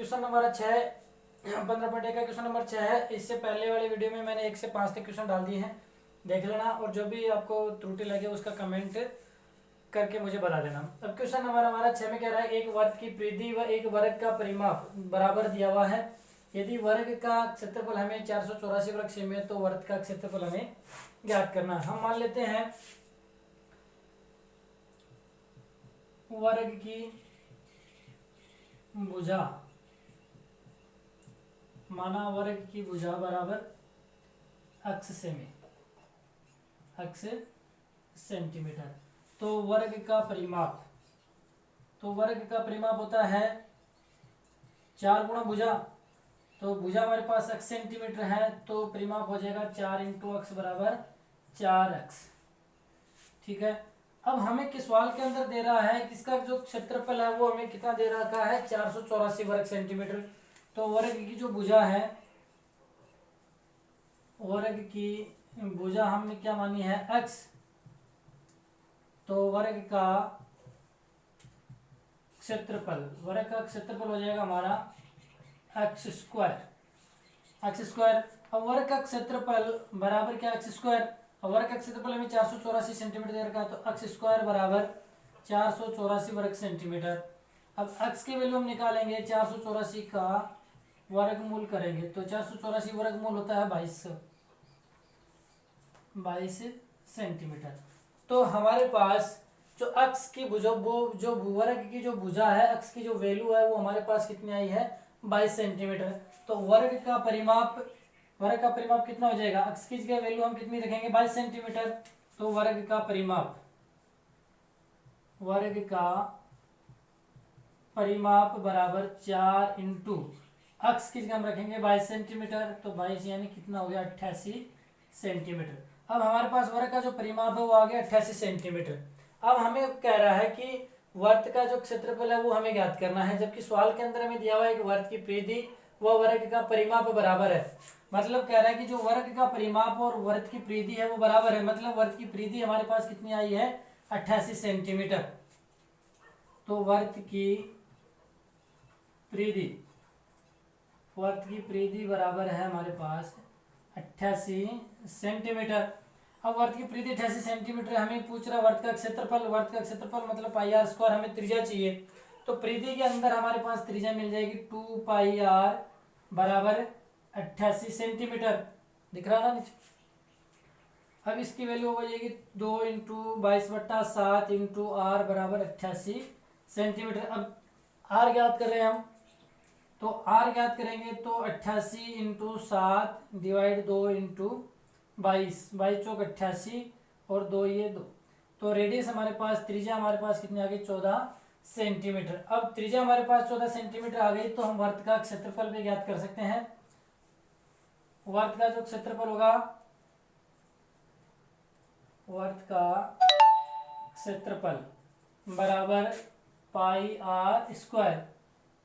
Question number 6 15.1 का question number 6 है। इससे पहले वाले वीडियो में मैंने 1 से 5 तक क्वेश्चन डाल दिए हैं, देख लेना। और जो भी आपको त्रुटि लगे उसका कमेंट करके मुझे बता देना। अब क्वेश्चन नंबर हमारा 6 में कह रहा है एक वर्ग की परिधि व एक वर्ग का परिमाप बराबर दिया हुआ है। यदि वर्ग का क्षेत्रफल हमें 484 वर्ग सेमी है तो वर्ग का क्षेत्रफल हमें ज्ञात करना है। हम मान लेते हैं वर्ग की भुजा, माना वर्ग की भुजा बराबर अक्ष सेमी, अक्ष सेंटीमीटर। तो वर्ग का परिमाप, तो वर्ग का परिमाप होता है 4 गुणा भुजा। तो भुजा हमारे पास अक्ष सेंटीमीटर है तो परिमाप हो जाएगा 4 इंटू अक्ष बराबर 4 अक्ष। ठीक है। अब हमें किस सवाल के अंदर दे रहा है किसका जो क्षेत्रफल है वो हमें कितना दे रखा है 484 वर्ग सेंटीमीटर। तो वर्ग की जो भुजा है, वर्ग की भुजा हमने क्या मानी है x, तो वर्ग का क्षेत्रफल, वर्ग का क्षेत्रफल हो जाएगा हमारा x स्क्वायर, x स्क्वायर। अब वर्ग का क्षेत्रफल बराबर क्या x स्क्वायर, वर्ग का क्षेत्रफल हमें 484 सेंटीमीटर दे रखा है तो x स्क्वायर बराबर 484 वर्ग सेंटीमीटर। अब x की वैल्यू हम निकालेंगे, 484 का वर्गमूल करेंगे तो 484 वर्गमूल होता है 22 सेंटीमीटर। तो हमारे पास जो अक्ष की भुजा, वो जो वर्ग की जो भुजा है, अक्ष की जो वैल्यू है वो हमारे पास कितनी आई है 22 सेंटीमीटर। तो वर्ग का परिमाप कितना हो जाएगा, अक्ष की जगह वैल्यू हम कितनी रखेंगे 22 सेंटीमीटर। तो वर्ग का परिमाप बराबर 4 इंटू अक्ष की जगह हम रखेंगे 22 सेंटीमीटर। तो 22 यानी कितना हो गया 88 सेंटीमीटर। अब हमारे पास वर्ग का जो परिमाप है वो आ गया 88 सेंटीमीटर। अब हमें कह रहा है कि वर्ग का जो क्षेत्रफल है वो हमें ज्ञात करना है, जबकि सवाल के अंदर हमें दिया हुआ है कि वर्ग की परिधि व वर्ग का परिमाप बराबर है। मतलब कह रहा है कि जो वर्ग का परिमाप और वर्ग की परिधि है वो बराबर है। मतलब वर्ग की परिधि हमारे पास कितनी आई है 88 सेंटीमीटर। तो वर्ग की परिधि बराबर है हमारे पास 88 सेंटीमीटर। अब वर्ग की परिधि 88 सेंटीमीटर, हमें पूछ रहा वर्ग का क्षेत्रफल, वर्ग का क्षेत्रफल मतलब पाई आर स्क्वायर, हमें त्रिज्या चाहिए। तो परिधि के अंदर हमारे पास त्रिज्या मिल जाएगी 2 पाई आर बराबर 88 सेंटीमीटर, दिख रहा ना नीचे। अब इसकी वैल्यू हो जाएगी 2 इंटू 22/7 इंटू आर बराबर 88 सेंटीमीटर। अब आर ज्ञात कर रहे हैं हम, तो आर ज्ञात करेंगे तो 88 इंटू 7 डिवाइड 2 इंटू 22, 22 चौक 88 और 2 ये 2। तो रेडियस हमारे पास, त्रिज्या हमारे पास कितनी आ गई 14 सेंटीमीटर। अब त्रिज्या हमारे पास 14 सेंटीमीटर आ गई तो हम वर्ग का क्षेत्रफल भी ज्ञात कर सकते हैं। वर्ग का जो क्षेत्रफल होगा, वर्ग का क्षेत्रफल बराबर पाई आर स्क्वायर।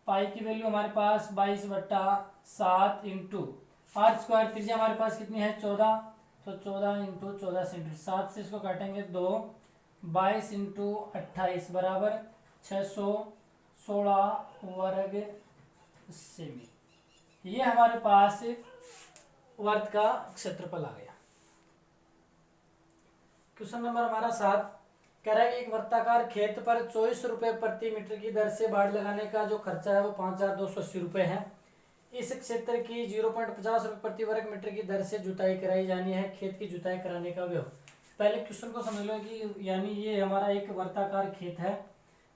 पाई की वैल्यू हमारे पास 22/7 इंटू आर स्क्वायर, त्रिज्या हमारे पास कितनी है 14, तो 14 इंटू 14 सेंटीमीटर। 7 से इसको काटेंगे 2, 22 इंटू 28 बराबर 616 वर्ग सेमी। ये हमारे पास वर्ग का क्षेत्रफल आ गया। क्वेश्चन नंबर हमारा 7 कह रहा है कि एक वर्ताकार खेत पर 24 रुपए प्रति मीटर की दर से बाड़ लगाने का जो खर्चा है वो 5280 रुपए है। इस क्षेत्र की 0.50 रुपए प्रति वर्ग मीटर की दर से जुताई कराई जानी है। खेत की जुताई कराने का व्यय। पहले क्वेश्चन को समझ लो कि यानी ये हमारा एक वर्ताकार खेत है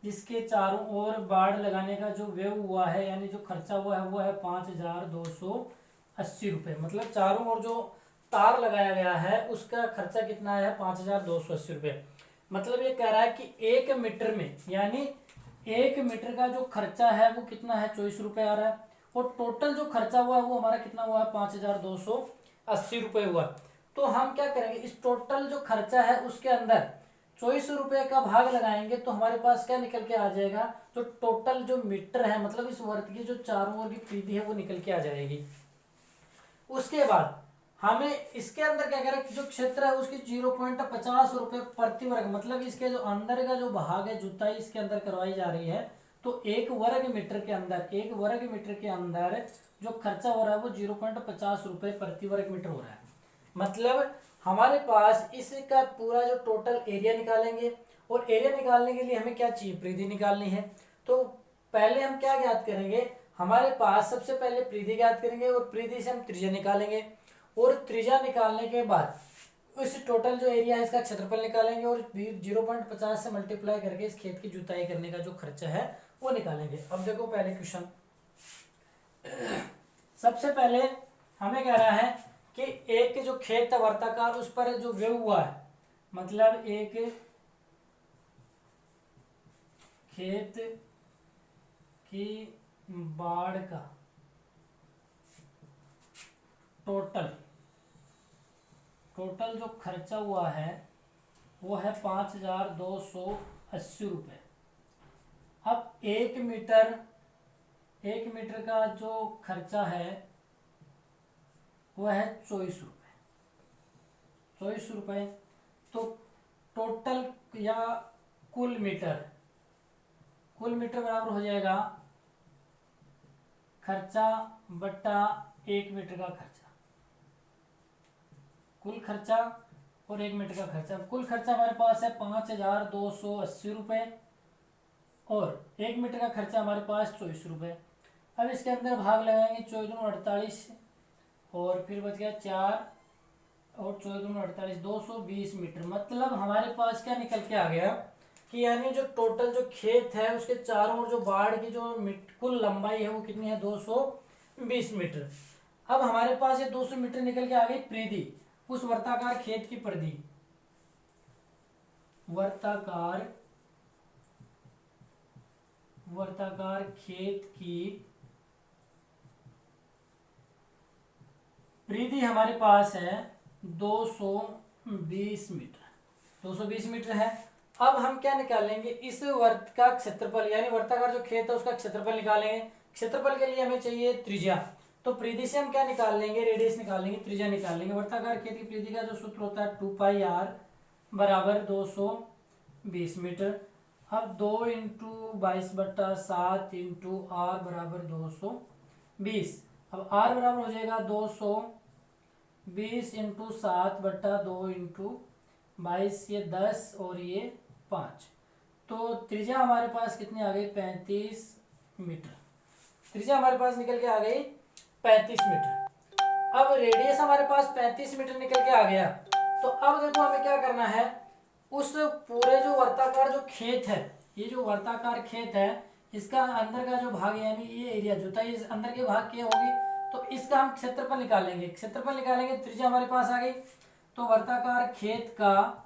जिसके चारों ओर बाड़ लगाने का जो व्यय हुआ है, यानी जो खर्चा हुआ है वो है 5280 रुपये। मतलब चारों ओर जो तार लगाया गया है उसका खर्चा कितना है 5280 रुपये। मतलब ये कह रहा है कि 1 मीटर में, यानी 1 मीटर का जो खर्चा है वो कितना है 24 रुपये आ रहा है, और टोटल जो खर्चा हुआ है वो हमारा कितना हुआ है 5280 रुपये हुआ। तो हम क्या करेंगे, इस टोटल जो खर्चा है उसके अंदर 24 रुपये का भाग लगाएंगे तो हमारे पास क्या निकल के आ जाएगा, जो टोटल जो मीटर है, मतलब इस वर्ग की जो चारों ओर की परिधि है वो निकल के आ जाएगी। उसके बाद हमें इसके अंदर क्या करें, जो क्षेत्र है उसकी 0.50 रुपये प्रति वर्ग, मतलब इसके जो अंदर का जो भाग है जुताई इसके अंदर करवाई जा रही है तो एक वर्ग मीटर के अंदर जो खर्चा हो रहा है वो 0.50 रुपए प्रति वर्ग मीटर हो रहा है। मतलब हमारे पास इसका पूरा जो टोटल एरिया निकालेंगे, और एरिया निकालने के लिए हमें क्या चाहिए, परिधि निकालनी है। तो पहले हम क्या ज्ञात करेंगे, हमारे पास सबसे पहले परिधि ज्ञात करेंगे और परिधि से हम त्रिज्या निकालेंगे, और त्रिज्या निकालने के बाद उस टोटल जो एरिया है इसका क्षेत्रफल निकालेंगे, और 0.50 से मल्टीप्लाई करके इस खेत की जुताई करने का जो खर्चा है वो निकालेंगे। अब देखो पहले क्वेश्चन, सबसे पहले हमें कह रहा है कि एक जो खेत है वर्ताकार, उस पर जो व्यय हुआ है, मतलब एक खेत की बाढ़ का टोटल जो खर्चा हुआ है वो है 5280 रुपये। अब एक मीटर का जो खर्चा है वो है 24 रुपये। तो टोटल या कुल मीटर बराबर हो जाएगा खर्चा बट्टा एक मीटर का खर्चा, कुल खर्चा और एक मीटर का खर्चा। कुल खर्चा हमारे पास है 5280 रुपये, और एक मीटर का खर्चा हमारे पास 24 रुपये। अब इसके अंदर भाग लगाएंगे, 14×48 और फिर बच गया 4 और 14×48 220 मीटर। मतलब हमारे पास क्या निकल के आ गया कि यानी जो टोटल जो खेत है उसके चारों ओर जो बाढ़ की जो कुल लंबाई है वो कितनी है, 220 मीटर। अब हमारे पास ये 200 मीटर निकल के आ गई परिधि, उस वर्ताकार खेत की परिधि, वर्ताकार खेत की परिधि हमारे पास है 220 मीटर है। अब हम क्या निकालेंगे, इस वर्त का क्षेत्रफल, यानी वर्ताकार जो खेत है उसका क्षेत्रफल निकालेंगे। क्षेत्रफल के लिए हमें चाहिए त्रिज्या, तो परिधि से हम क्या निकाल लेंगे, रेडियस निकाल लेंगे, त्रिज्या निकाल लेंगे। वर्ताकार खेत की परिधि का जो सूत्र होता है 2πr बराबर 220 मीटर। अब 2 × 22/7 × r बराबर 220। अब r बराबर हो जाएगा 220 × 7/2 × 22, ये 10 और ये 5। तो त्रिज्या हमारे पास कितनी आ गई, 35 मीटर। त्रिज्या हमारे पास निकल के आ गई 35 मीटर। अब रेडियस हमारे पास 35 मीटर निकल के आ गया। तो अब देखो हमें क्या करना है, उस पूरे जो वर्ताकार जो खेत है, ये जो वर्ताकार खेत है इसका अंदर का जो भाग यानी ये एरिया जुताई इस अंदर के भाग की होगी, तो इसका हम क्षेत्रफल निकालेंगे। त्रिज्या हमारे पास आ गई, तो वर्ताकार खेत का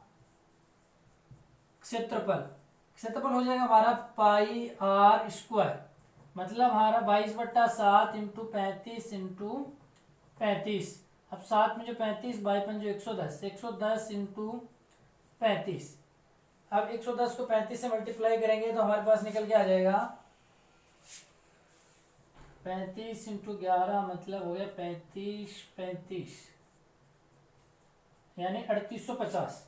क्षेत्रफल हो जाएगा हमारा πr², मतलब हमारा 22/7 × 35 × 35। अब 7 में जो 35, 52 जो 110 × 35। अब 110 को 35 से मल्टीप्लाई करेंगे तो हमारे पास निकल के आ जाएगा 35 × 11, मतलब हो गया 35 यानी 3850।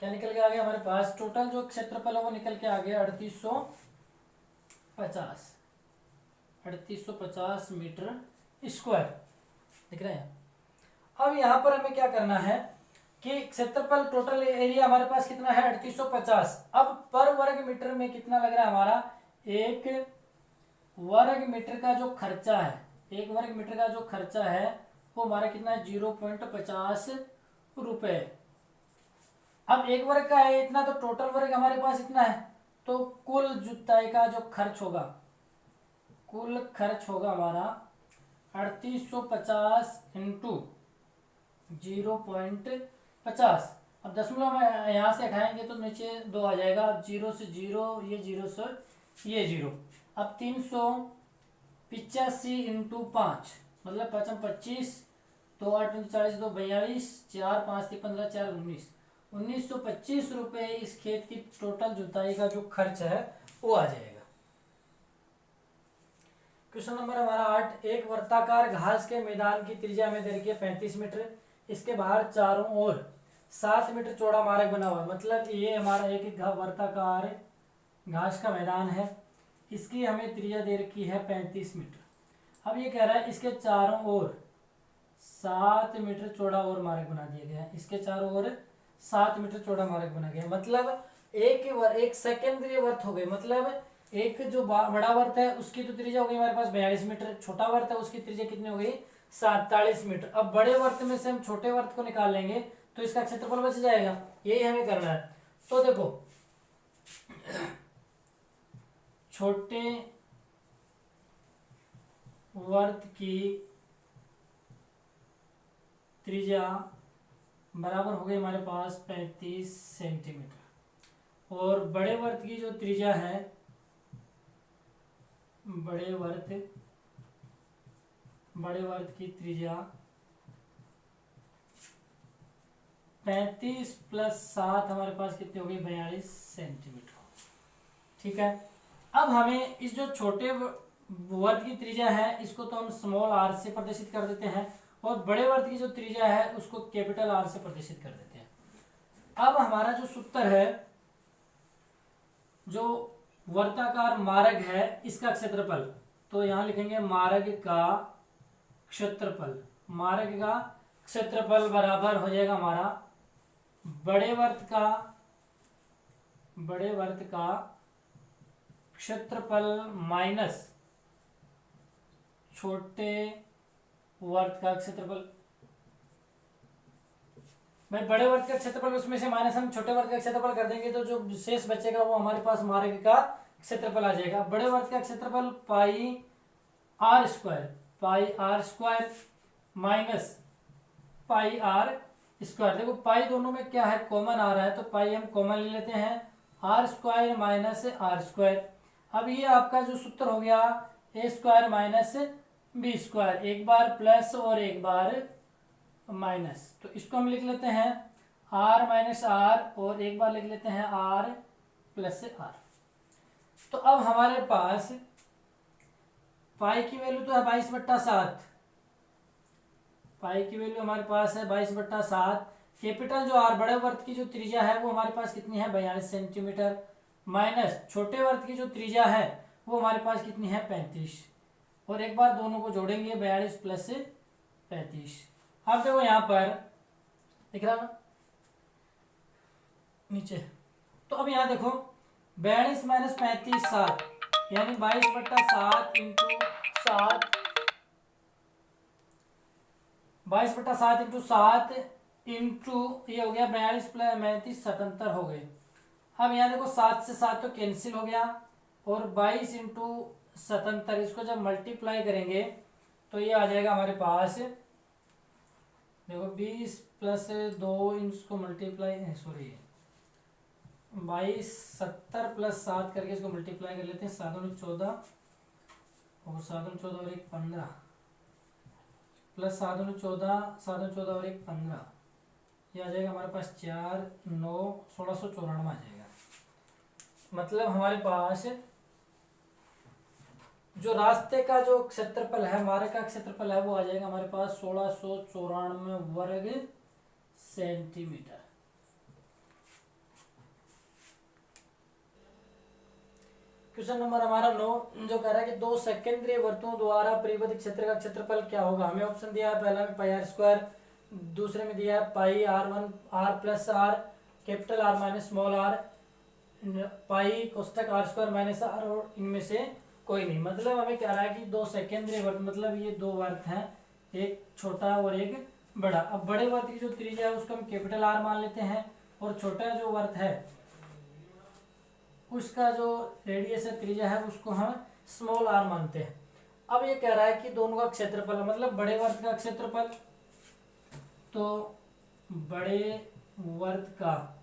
क्या निकल के आ गया हमारे पास, टोटल जो क्षेत्रफल है वो निकल के आ गया 3850 मीटर स्क्वायर। दिख रहे हैं। अब यहाँ पर हमें क्या करना है कि क्षेत्रफल टोटल एरिया हमारे पास कितना है 3850। अब पर वर्ग मीटर में कितना लग रहा है हमारा, एक वर्ग मीटर का जो खर्चा है वो हमारा कितना है 0.50 रुपए। अब एक वर्ग का है इतना, तो टोटल वर्ग हमारे पास इतना है, तो कुल जुताई का जो खर्च होगा, हमारा 3850 × 0.50। अब दशमलव में यहाँ से हटाएंगे तो नीचे 2 आ जाएगा। अब 0 से 0, ये 0 से ये 0। अब 385 × 5, मतलब 5 25, 2 8 40, 2 42, 4 5 15, 4 19, 1925 रुपये इस खेत की टोटल जुताई का जो खर्च है वो आ जाएगा। क्वेश्चन नंबर हमारा 8, एक वर्ताकार घास के मैदान की त्रिज्या हमें दे रखी है 35 मीटर। इसके बाहर चारों ओर 7 मीटर चौड़ा मार्ग बना हुआ है। मतलब ये हमारा एक वर्ताकार घास का मैदान है, इसकी हमें त्रिज्या दे रखी है 35 मीटर। अब ये कह रहा है इसके चारों ओर 7 मीटर चौड़ा और मार्ग बना दिया गया है, इसके चारों ओर 7 मीटर चौड़ा मार्ग बना गया। मतलब एक सेकेंडरी वर्त हो गई, मतलब एक जो बड़ा वर्त है उसकी तो त्रिज्या हो गई हमारे पास 42 मीटर, छोटा वर्त है उसकी त्रिज्या कितनी हो गई 47 मीटर। अब बड़े वर्त में से हम छोटे वर्त को निकाल लेंगे तो इसका क्षेत्रफल बच जाएगा, यही हमें करना है। तो देखो छोटे वर्त की त्रिज्या बराबर हो गई हमारे पास 35 सेंटीमीटर, और बड़े वर्त की जो त्रिज्या है, बड़े वर्त की त्रिज्या 35 प्लस 7 हमारे पास कितनी हो गई 42 सेंटीमीटर। ठीक है, अब हमें इस जो छोटे वर्त की त्रिज्या है इसको तो हम स्मॉल आर से प्रदर्शित कर देते हैं, और बड़े वर्त की जो त्रिज्या है उसको कैपिटल आर से प्रदर्शित कर देते हैं। अब हमारा जो सूत्र है, जो वर्ताकार मार्ग है इसका क्षेत्रफल, तो यहां लिखेंगे मार्ग का क्षेत्रफल। मार्ग का क्षेत्रफल बराबर हो जाएगा हमारा बड़े वर्त का क्षेत्रफल माइनस छोटे वर्त का क्षेत्रफल। भाई बड़े वर्त का क्षेत्रफल उसमें से माइनस हम छोटे वर्त का क्षेत्रफल कर देंगे तो जो शेष बचेगा वो हमारे पास मार्ग का क्षेत्रफल आ जाएगा। बड़े वर्त का क्षेत्रफल pi r square minus pi r square. देखो पाई दोनों में क्या है, कॉमन आ रहा है, तो पाई हम कॉमन ले लेते हैं, R square minus R square. अब ये आपका जो सूत्र हो गया A square minus B square, एक बार प्लस और एक बार माइनस, तो इसको हम लिख लेते हैं आर माइनस आर, और एक बार लिख लेते हैं आर प्लस आर। तो अब हमारे पास पाई की वैल्यू तो है 22/7, पाई की वैल्यू हमारे पास है 22/7। कैपिटल जो आर बड़े वर्त की जो त्रिज्या है वो हमारे पास कितनी है 42 सेंटीमीटर, माइनस छोटे वर्त की जो त्रिज्या है वो हमारे पास कितनी है 35, और एक बार दोनों को जोड़ेंगे 42 प्लस 35। अब देखो यहाँ पर दिख रहा ना नीचे, तो अब यहाँ देखो 42 माइनस 35 7, यानी 22/7 इंटू 7, 22/7 इंटू 7 इंटू ये हो गया 42 प्लस 35 77 हो गए। अब यहाँ देखो 7 से 7 तो कैंसिल हो गया, और 22 इंटू 77 इसको जब मल्टीप्लाई करेंगे तो ये आ जाएगा हमारे पास, देखो 20 प्लस 2 इसको मल्टीप्लाई सॉरी 22 70 प्लस 7 करके इसको मल्टीप्लाई कर लेते हैं, 7 दूनी 14 और 7 दूनी 14 और 1 15 प्लस 7 दूनी 14 7 दूनी 14 और 1 15, ये आ जाएगा हमारे पास 4 9 1694 आ जाएगा। मतलब हमारे पास जो रास्ते का जो क्षेत्रफल है, मार्ग का क्षेत्रफल है, वो आ जाएगा हमारे पास 1694 वर्ग सेंटीमीटर। क्वेश्चन नंबर हमारा 9 जो कह रहा है कि दो सेकेंडरी वर्तों द्वारा परिबद्ध क्षेत्र का क्षेत्रफल क्या होगा। हमें ऑप्शन दिया है, पहला में पाई आर स्क्वायर, दूसरे में दिया है pi R1 r plus r capital are minus small r, pi कोष्टक आर स्क्वायर माइनस आर, और इनमें से कोई नहीं। मतलब हमें कह रहा है कि दो सेकेंडरी वर्त, मतलब ये दो वर्त हैं, एक छोटा और एक बड़ा। अब बड़े वर्त की जो त्रिज्या है उसको हम कैपिटल आर मान लेते हैं, और छोटा जो वर्त है उसका जो रेडियस है त्रिज्या है उसको हम स्मॉल आर मानते हैं। अब ये कह रहा है कि दोनों का क्षेत्रफल, मतलब बड़े वर्त का क्षेत्रफल, तो बड़े वर्त का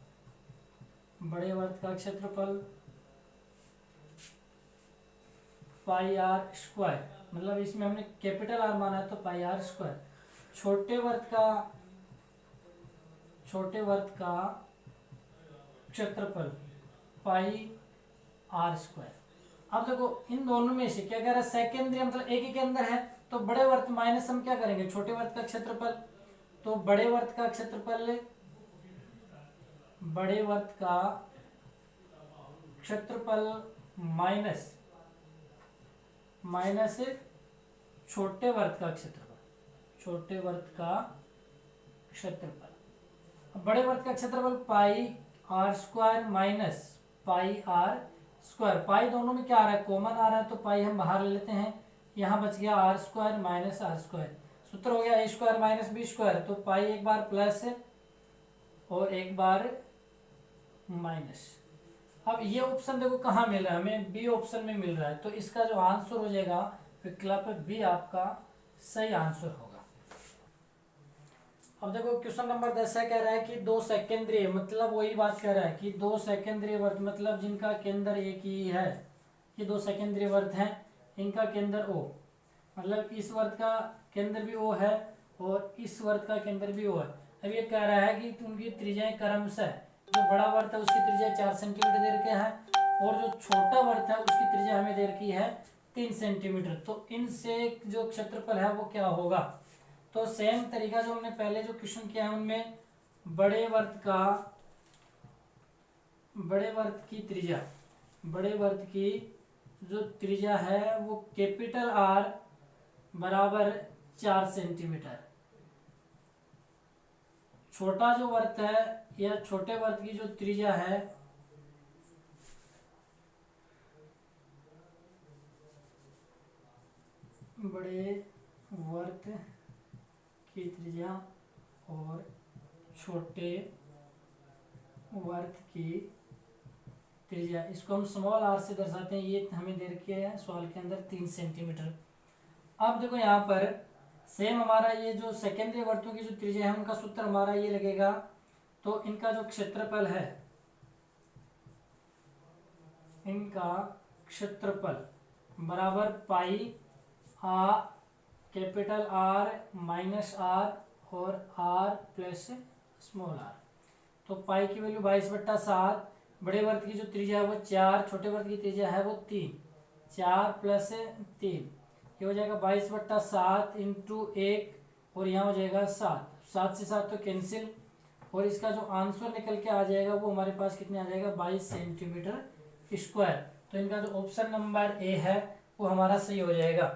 क्षेत्रफल पाई आर स्क्वायर, मतलब इसमें हमने कैपिटल आर माना है तो पाई आर स्क्वायर। छोटे वर्त का क्षेत्रफल पाई आर स्क्वायर। अब देखो इन दोनों में से क्या कह रहा है, सेकेंडरी मतलब एक ही के अंदर है, तो बड़े वर्त माइनस हम क्या करेंगे छोटे वर्त का क्षेत्रफल, तो बड़े वर्त का क्षेत्रफल माइनस माइनस छोटे वर्त का क्षेत्रफल, छोटे वर्त का क्षेत्रफल। बड़े वर्त का क्षेत्रफल pi r square minus pi r square. Pi दोनों में क्या आ रहा है, कॉमन आ रहा है, तो पाई हम बाहर ले लेते हैं, यहाँ बच गया R square minus R square. सूत्र हो गया A square minus B square. तो पाई एक बार प्लस और एक बार माइनस। अब ये ऑप्शन देखो कहाँ मिल रहा है, हमें बी ऑप्शन में मिल रहा है, तो इसका जो आंसर हो जाएगा विकल्प बी आपका सही आंसर होगा। अब देखो क्वेश्चन नंबर 10 है, कह रहा है कि दो सेकेंद्रीय, मतलब वही बात कह रहा है कि दो सेकेंद्रीय वर्त मतलब जिनका केंद्र एक ही है, ये दो सेकेंद्रीय वर्त हैं, इनका केंद्र ओ, मतलब इस वर्त का केंद्र भी ओ है और इस वर्त का केंद्र भी ओ है। अब ये कह रहा है कि उनकी त्रिज्याएं क्रमशः, जो बड़ा वर्त है उसकी त्रिज्या 4 सेंटीमीटर दे रखी है और जो छोटा वर्त है उसकी त्रिज्या हमें दे रखी है 3 सेंटीमीटर। तो इनसे जो क्षेत्रफल है वो क्या होगा। तो सेम तरीका जो हमने पहले जो क्वेश्चन किया है उनमें बड़े वर्त की त्रिज्या, बड़े वर्त की जो त्रिज्या है वो कैपिटल आर बराबर 4 सेंटीमीटर। छोटा जो वर्त है या छोटे वर्त की जो त्रिज्या है बड़े वर्त की त्रिज्या और छोटे वर्त की त्रिज्या, इसको हम स्मॉल आर से दर्शाते हैं। ये हमें दे रखी है सवाल के अंदर 3 सेंटीमीटर। अब देखो यहाँ पर सेम हमारा ये जो सेकेंडरी वर्तों की जो त्रिज्या है उनका सूत्र हमारा ये लगेगा। तो इनका जो क्षेत्रफल है, इनका क्षेत्रफल बराबर pi capital are minus are और आर प्लस स्मॉल आर। तो पाई की वैल्यू 22/7, बड़े वर्त की जो त्रिज्या है वो 4, छोटे वर्त की त्रिज्या है वो 3, 4 + 3 ये हो जाएगा 22/7 इंटू 1 और यहाँ हो जाएगा 7, 7 से 7 तो कैंसिल, और इसका जो आंसर निकल के आ जाएगा वो हमारे पास कितने आ जाएगा 22 सेंटीमीटर स्क्वायर। तो इनका जो ऑप्शन नंबर ए है वो हमारा सही हो जाएगा।